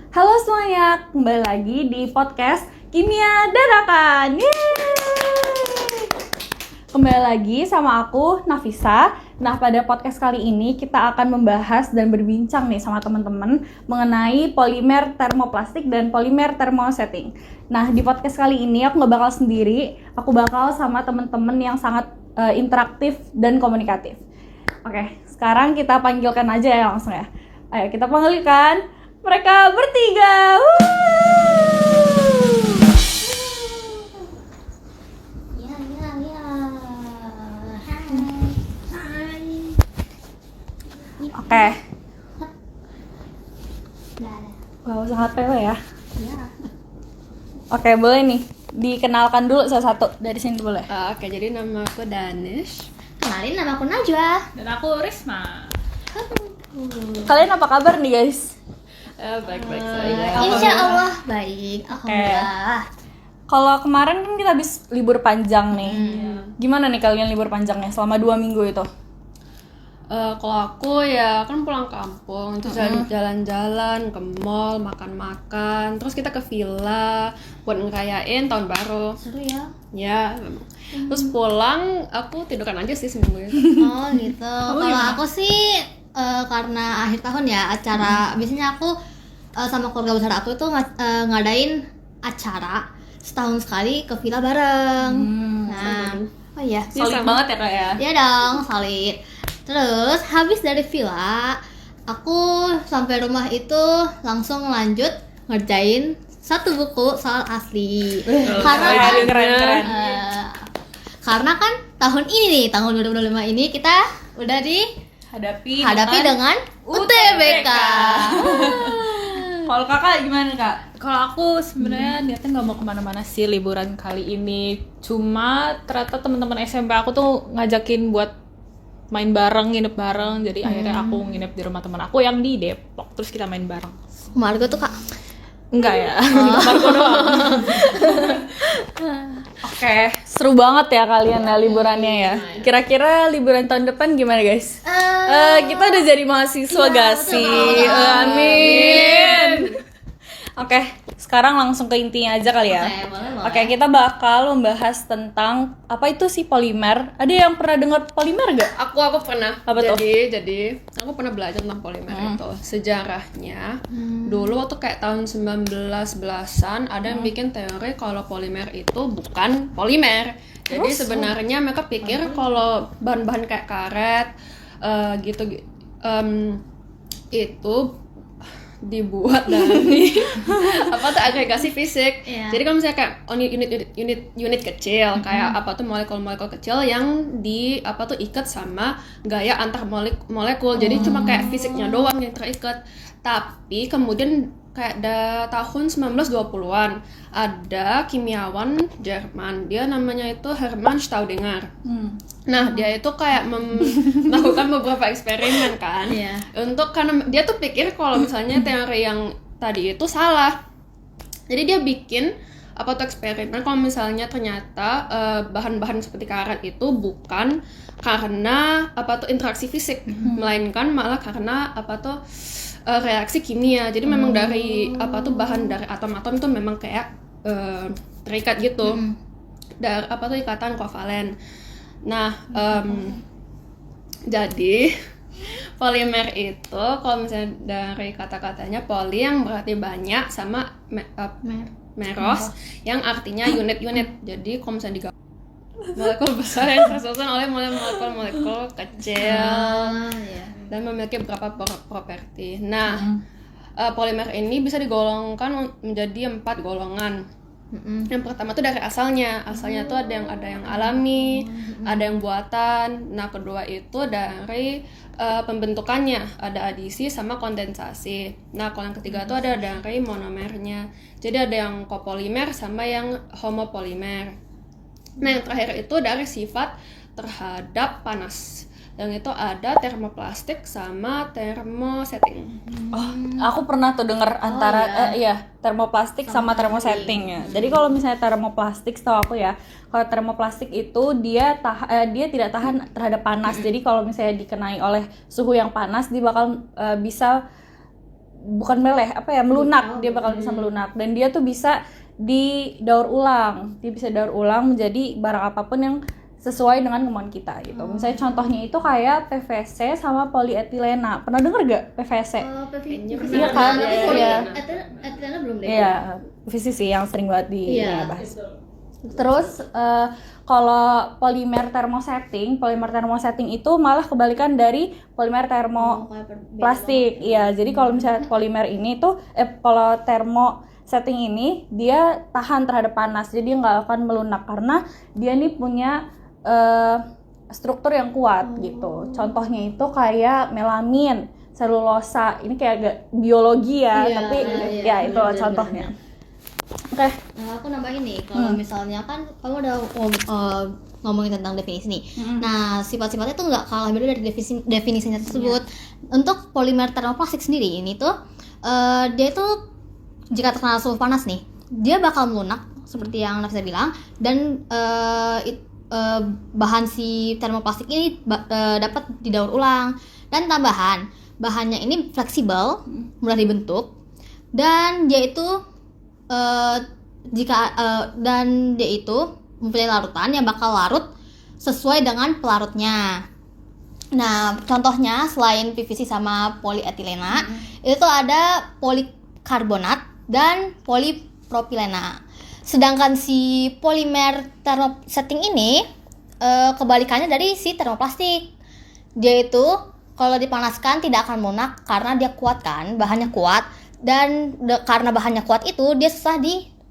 Halo semuanya, kembali lagi di podcast Kimia Dadakan. Yeay! Kembali lagi sama aku, Nafisa. Nah, pada podcast kali ini kita akan membahas dan berbincang nih sama teman-teman mengenai polimer termoplastik dan polimer termosetting. Nah, di podcast kali ini aku nggak bakal sendiri, aku bakal sama teman-teman yang sangat interaktif dan komunikatif. Oke, sekarang kita panggilkan aja ya langsung ya. Ayo kita panggilkan mereka bertiga. Ya. Hai. Oke. Dah. Wow, sangat pewe ya. Ya. Oke, boleh nih. Dikenalkan dulu satu-satu. Dari sini boleh. Oke, jadi nama aku Danish. Kenalin, nama aku Najwa. Dan aku Risma. Kalian apa kabar nih, guys? Baik-baik saja. Insya Allah baik. Alhamdulillah. Kalau kemarin kan kita habis libur panjang nih. Gimana nih kalian libur panjangnya selama 2 minggu itu? Kalau aku ya kan pulang kampung, terus jalan-jalan ke mall, makan-makan, terus kita ke villa buat ngerayain tahun baru. Seru ya. Ya, memang. Terus pulang aku tiduran aja sih seminggu itu. Oh gitu. Kalau aku sih karena akhir tahun ya acara. Biasanya aku sama keluarga besar aku tuh ngadain acara setahun sekali ke villa bareng. Nah, oh iya. Solid banget ya, Kak ya? Ya dong, solid. Terus habis dari villa, aku sampai rumah itu langsung lanjut ngerjain satu buku soal asli. Karena kan, Keren. karena kan tahun ini nih, tahun 2025 ini kita udah Hadapi dengan UTBK. Kalau kakak gimana, Kak? Kalau aku sebenarnya niatnya nggak mau kemana-mana sih liburan kali ini. Cuma ternyata teman-teman SMP aku tuh ngajakin buat main bareng, nginep bareng. Jadi akhirnya aku nginep di rumah teman aku yang di Depok. Terus kita main bareng. Margo tuh Kak. Enggak ya, di kamarku doang. Oke, seru banget ya kalian ya liburannya ya. Kira-kira liburan tahun depan gimana, guys? Kita udah jadi mahasiswa gak sih? Amin. Oke, sekarang langsung ke intinya aja kali ya. Oke, boleh. Oke, kita bakal membahas tentang apa itu sih polimer. Ada yang pernah dengar polimer gak? Aku pernah. Apa tuh? Jadi aku pernah belajar tentang polimer itu. Sejarahnya dulu waktu kayak tahun 1911-an ada yang bikin teori kalau polimer itu bukan polimer. Jadi sebenarnya mereka pikir kalau bahan-bahan kayak karet itu dibuat dari agregasi fisik. Iya. Jadi kalau misalnya kayak unit kecil kayak molekul-molekul kecil yang ikat sama gaya antar molekul. Jadi cuma kayak fisiknya doang yang terikat. Tapi kemudian kayak tahun 1920-an ada kimiawan Jerman, dia namanya itu Hermann Staudinger. Nah, dia itu kayak melakukan beberapa eksperimen kan. Iya. Karena dia tuh pikir kalau misalnya teori yang tadi itu salah. Jadi dia bikin eksperimen kalau misalnya ternyata bahan-bahan seperti karet itu bukan karena interaksi fisik, melainkan malah karena reaksi kimia. Jadi memang dari bahan dari atom-atom itu memang kayak terikat gitu. Dari ikatan kovalen. Nah, jadi polimer itu kalau misalnya dari kata-katanya poli yang berarti banyak sama meros yang artinya unit-unit. Jadi kalau misalnya digabung molekul besar yang tersusun oleh molekul kecil dan memiliki beberapa properti. Nah, polimer ini bisa digolongkan menjadi 4 golongan. Yang pertama tuh dari asalnya tuh ada yang alami, ada yang buatan. Nah, kedua itu dari pembentukannya, ada adisi sama kondensasi. Nah, kalau yang ketiga tuh ada dari monomernya. Jadi ada yang copolimer sama yang homopolimer. Nah, yang terakhir itu dari sifat terhadap panas. Yang itu ada termoplastik sama termosetting. Oh, aku pernah tuh denger antara termoplastik sama termosetting ya. Jadi kalau misalnya termoplastik, setahu aku ya, kalau termoplastik itu dia tidak tahan terhadap panas. Jadi kalau misalnya dikenai oleh suhu yang panas, dia bakal bisa bukan meleleh, melunak. Dia bakal bisa melunak dan dia tuh bisa didaur ulang. Dia bisa daur ulang menjadi barang apapun yang sesuai dengan kemauan kita gitu. Misalnya contohnya itu kayak PVC sama polietilena. Pernah denger gak PVC? Iya kan? Iya. Etilena belum deh. Iya, PVC sih yang sering banget dibahas. Terus kalau polimer thermosetting itu malah kebalikan dari polimer termoplastik. Iya, jadi kalau misalnya polimer ini tuh kalau thermosetting ini dia tahan terhadap panas, jadi nggak akan melunak karena dia nih punya struktur yang kuat gitu. Contohnya itu kayak melamin, selulosa. Ini kayak agak biologi ya, tapi ya itu contohnya. Oke. Nah, aku nambahin nih, kalau misalnya kan kamu udah ngomongin tentang definisi nih. Nah, sifat-sifatnya tuh nggak kalah beda dari definisinya tersebut. Untuk polimer termoplastik sendiri ini tuh dia tuh jika terkena suhu panas nih, dia bakal melunak seperti yang Nafisa bilang, dan bahan si termoplastik ini dapat didaur ulang, dan tambahan bahannya ini fleksibel, mudah dibentuk, dan dia itu dan dia itu mempunyai larutan yang bakal larut sesuai dengan pelarutnya. Nah, contohnya selain PVC sama polietilena, itu ada polikarbonat dan polipropilena. Sedangkan si polimer thermosetting ini kebalikannya dari si termoplastik. Dia itu kalau dipanaskan tidak akan melunak karena dia kuat kan, bahannya kuat, dan karena bahannya kuat itu dia susah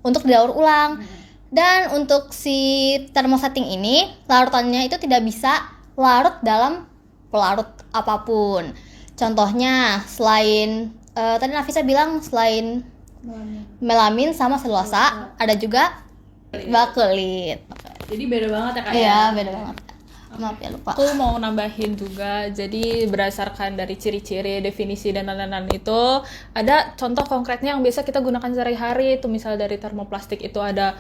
untuk didaur ulang. Dan untuk si thermosetting ini larutannya itu tidak bisa larut dalam pelarut apapun. Contohnya selain tadi Nafisa bilang selain melamin sama selulosa, ada juga bakelit. Jadi beda banget ya Kak? Iya, beda banget. Maaf ya, lupa. Aku mau nambahin juga, jadi berdasarkan dari ciri-ciri, definisi, dan lain-lain itu ada contoh konkretnya yang biasa kita gunakan sehari-hari. Itu misal dari termoplastik itu ada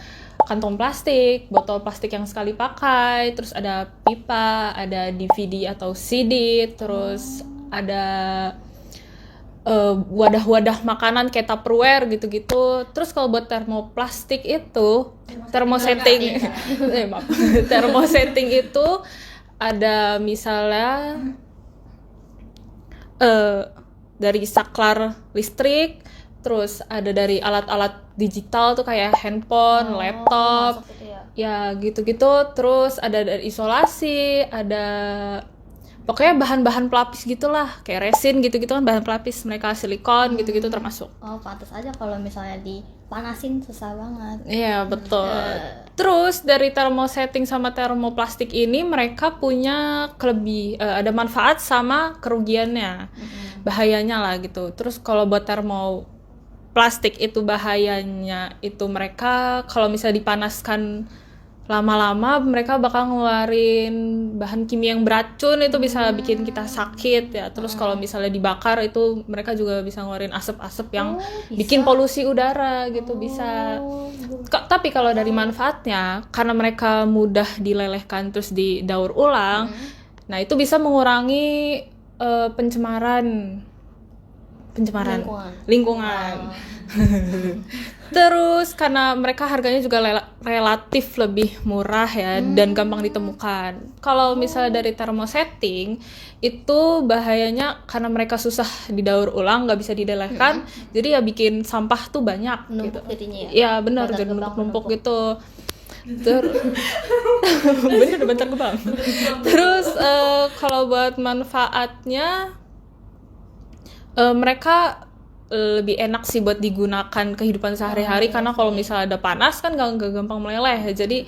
kantong plastik, botol plastik yang sekali pakai, terus ada pipa, ada DVD atau CD, terus ada wadah-wadah makanan kayak Tupperware gitu-gitu. Terus kalau buat termoplastik itu thermosetting thermosetting itu ada misalnya dari saklar listrik, terus ada dari alat-alat digital tuh kayak handphone, laptop, ya gitu-gitu. Terus ada dari isolasi, ada pokoknya bahan-bahan pelapis gitulah, kayak resin gitu-gitu kan bahan pelapis, mereka silikon gitu-gitu termasuk. Oh, pantas aja kalau misalnya dipanasin susah banget. Iya, betul. Terus dari thermosetting sama termoplastik ini mereka punya ada manfaat sama kerugiannya. Bahayanya lah gitu. Terus kalau buat termoplastik itu bahayanya itu mereka kalau misalnya dipanaskan lama-lama mereka bakal ngeluarin bahan kimia yang beracun, itu bisa bikin kita sakit ya. Terus kalau misalnya dibakar itu mereka juga bisa ngeluarin asap-asap yang bikin polusi udara gitu, bisa. Tapi kalau dari manfaatnya, karena mereka mudah dilelehkan terus didaur ulang, nah itu bisa mengurangi pencemaran lingkungan. Terus karena mereka harganya juga relatif lebih murah ya, dan gampang ditemukan. Kalau misalnya dari thermosetting itu bahayanya karena mereka susah didaur ulang, nggak bisa dilelehkan, jadi ya bikin sampah tuh banyak Numpuk gitu. jadinya ya? Ya benar, jadi numpuk gitu. Bentar gebang. Terus kalau buat manfaatnya mereka lebih enak sih buat digunakan kehidupan sehari-hari, karena kalau misalnya ada panas kan gak gampang meleleh. Jadi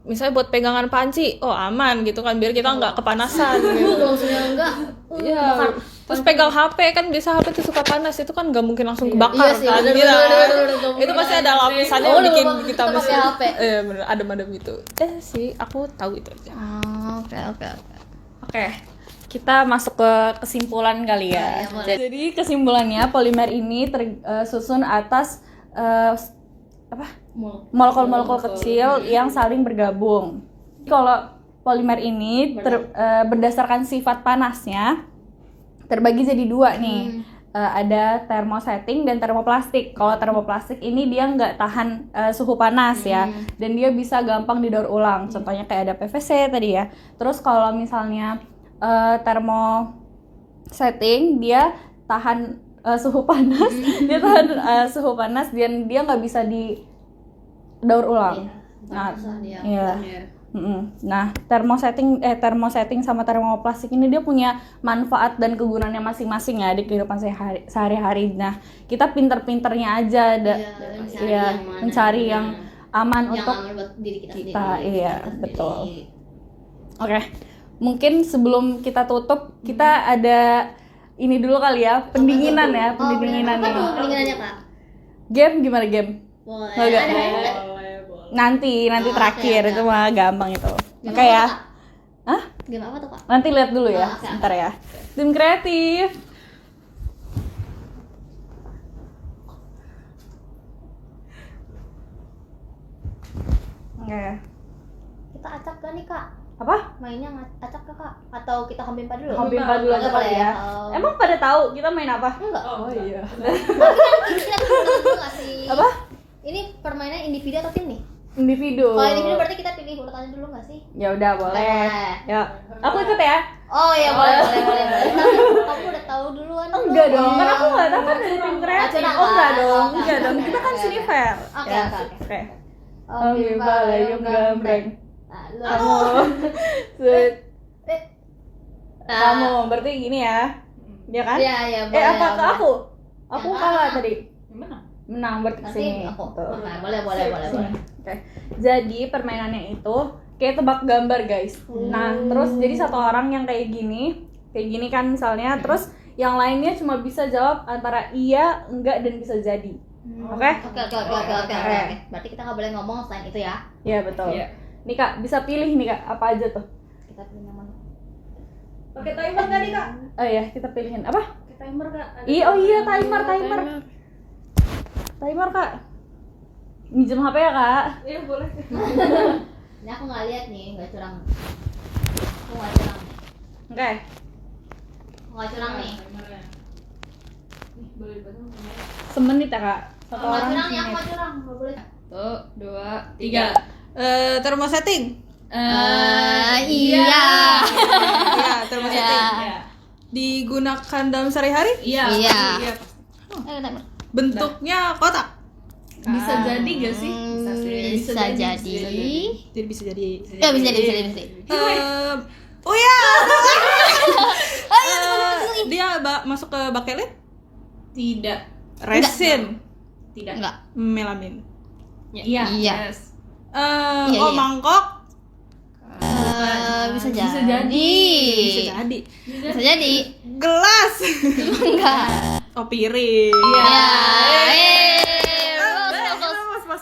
misalnya buat pegangan panci, aman gitu kan, biar kita nggak kepanasan gitu. Maksudnya enggak? Iya. Terus pegang HP kan, biasa HP tuh suka panas, itu kan nggak mungkin langsung kebakar kan. Bener, Itu pasti ada lapisannya yang bikin kita pakai HP. Bener, adem-adem gitu. Sih, aku tahu itu aja. Oke, kita masuk ke kesimpulan kali ya. Jadi kesimpulannya polimer ini tersusun atas molekul-molekul kecil yang saling bergabung. Kalau polimer ini berdasarkan sifat panasnya terbagi jadi dua nih. ada thermosetting dan termoplastik. Kalau termoplastik ini dia nggak tahan suhu panas ya, dan dia bisa gampang didaur ulang. Contohnya kayak ada PVC tadi ya. Terus kalau misalnya thermosetting dia tahan suhu panas, dia tahan suhu panas dan dia nggak bisa didaur ulang. Nah, iya. Nah, thermosetting sama termoplastik ini dia punya manfaat dan kegunaannya masing-masing ya di kehidupan sehari-hari. Nah, kita pinter-pinternya aja mencari yang aman untuk aman buat diri kita kita. sendiri. Iya, betul. Oke. Mungkin sebelum kita tutup, kita ada ini dulu kali ya, pendinginan ya, pendinginan Apa tuh nih. pendinginannya, Kak? Game gimana game? Boleh. Nggak. Ada hadiah? Nanti terakhir oke. itu mah gampang itu. Game Oke apa ya. tuh, Kak? Hah? Game apa tuh, Kak? Nanti lihat dulu ya, Oke. sebentar ya. Tim kreatif. Oke. Kita acak gak nih, Kak? Apa? Mainnya acak gak, Kak? Atau kita hempimpa dulu? Hempimpa dulu aja Nggak kali boleh ya. Oh. Emang pada tahu kita main apa? Enggak. Oh iya. Kita dulu nggak sih? Apa? Ini permainan individu atau tim nih? Individu. Kalau individu berarti kita pilih urutannya dulu nggak sih? Ya udah boleh. Boleh. Ya. Aku ikut ya. Oh iya boleh. Tapi kamu udah tahu duluan. Oh, enggak belum? dong. Kan aku enggak tahu kan dari tim kreatif. curang Oh enggak lah. dong. Oh, Enggak dong. Kita kan Oke, sini oke. fair. Oke, Ya. oke. Oke. Oke, Balayum gambreng. Nah, Kamu. Sweet. Nah. Kamu berarti gini ya. Ya kan? Iya, boleh. Apa ke boleh. aku? Aku Yang kalah mana? tadi. Gimana? Menang berarti Nanti kesini. aku. Tuh. Nah, boleh. Oke. Jadi permainannya itu kayak tebak gambar guys. Nah terus jadi satu orang yang kayak gini kan misalnya, terus yang lainnya cuma bisa jawab antara iya, enggak dan bisa jadi. Oke? Oke. Berarti kita nggak boleh ngomong selain itu ya. Iya betul. Iya. Nih kak bisa pilih nih kak apa aja tuh? Kita pilih yang mana? Pakai timer nggak nih kak? Oh iya kita pilihin apa? Pakai timer kak. Oh iya timer. Timer kak. Minjem HP ya kak? Iya boleh. Ini aku nggak lihat nih, nggak curang. Oke. Aku nggak curang nih. Boleh dibantu. Semenit ya kak? Satu Nggak orang curang nih, aku semenit. nggak curang, nggak boleh. 1, 2, 3. Termosetting. Iya. Iya, termosetting. Iya. Digunakan dalam sehari-hari? Iya. Iya. Iya. Timer. Bentuknya kotak. Bisa jadi gak sih? Bisa jadi. Jadi bisa jadi. Ya bisa jadi. Oh ya. Dia masuk ke bakelit? Tidak. Resin. Tidak. Enggak. Melamin. Iya. Iya. Yes. Iya. Mangkok. Bisa jadi. Bisa jadi. Bisa jadi. Gelas. Enggak. Oh, piring. Iya.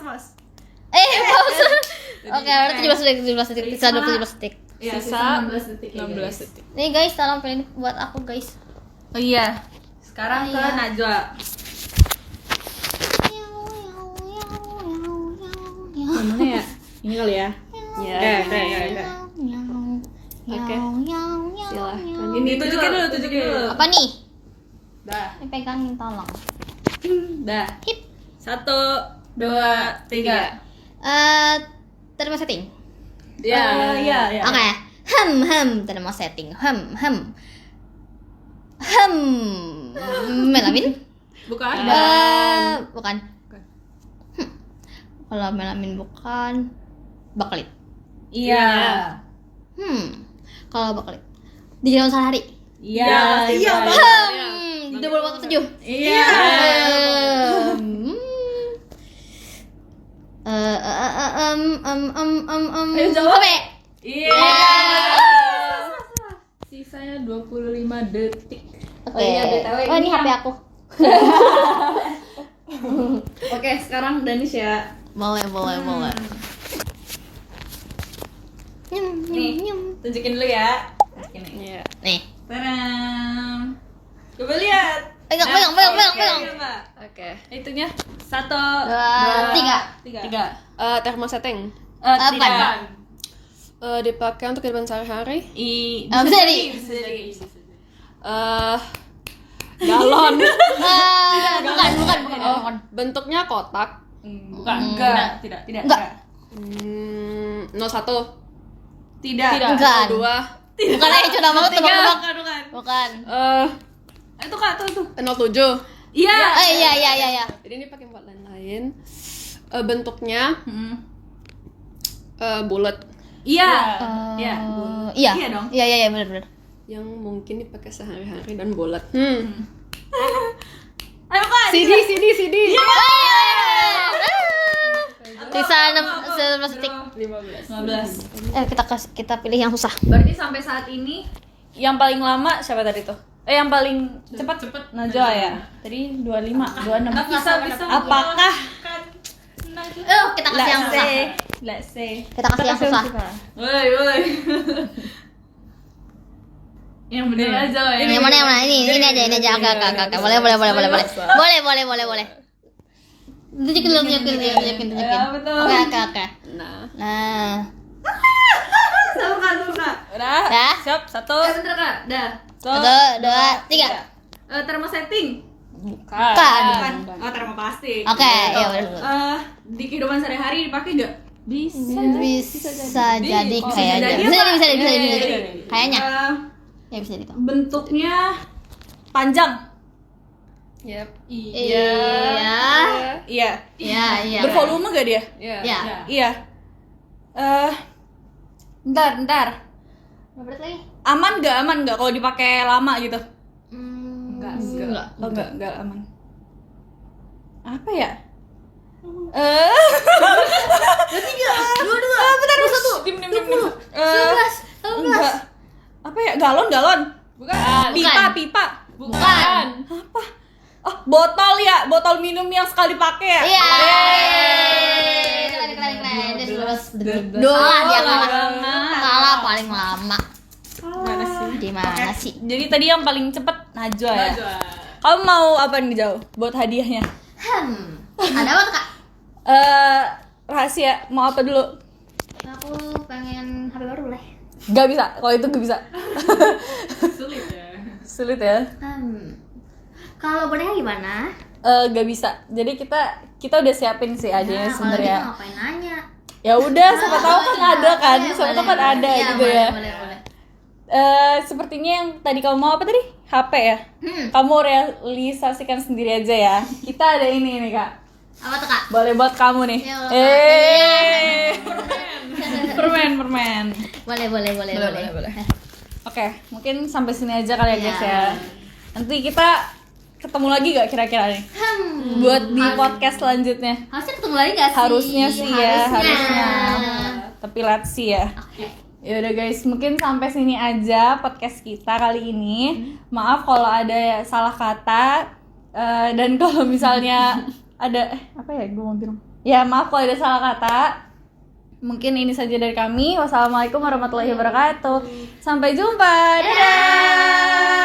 Mas. Pause. Oke, berarti 17 detik. Sisa 17 detik. Sisa 16 detik. 16 detik. Nih guys, tolong pilih buat aku guys. Oh iya. Sekarang ke Iya. Najwa. Gimana ya? Ini kali ya. Iya. Oke. Silahkan. Ini tunjukin dulu. Apa nih? Dah. Ini pegangin tolong. Dah. Hip. 1, 2, 3. Termosetting. Iya. Oke. Termosetting. Melamin? Bukan. Bukan. Kalau melamin bukan bakelit. Iya. Kalau bakelit di dalam sehari. Iya. Di 24/7. Iya. Ayo jawab. HP. Iya. Sisanya 25 detik. Oke. iya, BTW Oh, ini ini HP yang- aku. Oke, sekarang Danish ya. Boleh. Nih, tunjukin dulu ya. Ini. Iya. Nih. Tadam. Coba lihat. Pegang. Oke. Itunya 1, 2, 3. 3. Termosetting. Tidak. Dipakai untuk kehidupan sehari. Bisa jadi. Bisa jadi. Galon. Bukan. Bentuknya kotak. Bukan. Enggak. Tidak. Enggak. 01. Tidak. Bukan. 02. Bukan aja cuma banget tebak-tebak. Bukan. Itu Kak, tuh. 07. Iya. Iya. Jadi ini pakai buat lain-lain. Bentuknya bulat Iya. Iya. Iya dong. Iya benar. yang mungkin dipakai sehari-hari dan bulat. Ayo Kak. CD. Sisa 11 detik. 15. Kita pilih yang susah. Berarti sampai saat ini yang paling lama siapa tadi tuh? Yang paling cepat Najwa ya. Tadi 25, 26. Bisa. Apakah Kita kasih yang susah. Let's say. Kita kasih yang susah. Woi. Yang bener aja ya. Yang mana? Ini aja. Oke. Boleh. Tunjukin. Ya, betul. Oke. Nah, Nah. Sama Kak. Udah. Ya. Siap, 1. bentar Kak. Dah. 1, 2, 3. Termosetting. Bukan. Oh, termoplastik. Oke, ya benar. Di kehidupan sehari-hari dipakai nggak? Bisa jadi Kok kayaknya. bisa jadi Bisa apa? jadi. Iya. Kayaknya. Eh, Ya bisa jadi. bentuknya panjang. Yep. Iya. Iya. Bervolume gak dia? Iya. Iya. Bentar. Berapa lagi? Aman nggak kalau dipakai lama gitu? Enggak. Oh, enggak aman. Apa ya? Dua. Bentar. Satu. Dim. 11. Enggak. Apa ya? Galon. Bukan. Pipa. Bukan. Apa? Oh, botol ya, botol minum yang sekali pakai ya. Iya. Keren. Doa dia kalah paling lama. Gimana sih? Jadi tadi yang paling cepet Najwa ya. Kamu mau apa nih jauh buat hadiahnya? Ada apa tuh, Kak? Rahasia. Mau apa dulu? Aku pengen HP baru boleh. Gak bisa. Kalau itu gak bisa. Sulit ya. Kalau boneka gimana? Gak bisa. Jadi kita udah siapin sih hadiahnya Kalau sebenarnya. gitu ngapain nanya? Ya udah, siapa tahu kan ada kan. Siapa tahu kan ada gitu ya. Boleh. Sepertinya yang tadi kamu mau apa tadi? HP ya? Kamu realisasikan sendiri aja ya. Kita ada ini nih Kak. Apa tuh, Kak? Boleh buat kamu nih. Ya Allah, Permen. Boleh. Oke, mungkin sampai sini aja kali ya guys ya. Nanti kita ketemu lagi gak kira-kira nih? Buat di podcast selanjutnya. Harusnya ketemu lagi gak sih? Harusnya sih ya, harusnya. Harusnya. Tapi let's see ya. Oke. Ya udah guys, mungkin sampai sini aja podcast kita kali ini. Maaf kalau ada salah kata dan kalau misalnya ada apa ya, gue mau bilang. Ya maaf kalau ada salah kata. Mungkin ini saja dari kami. Wassalamualaikum warahmatullahi wabarakatuh. Sampai jumpa. Dadah.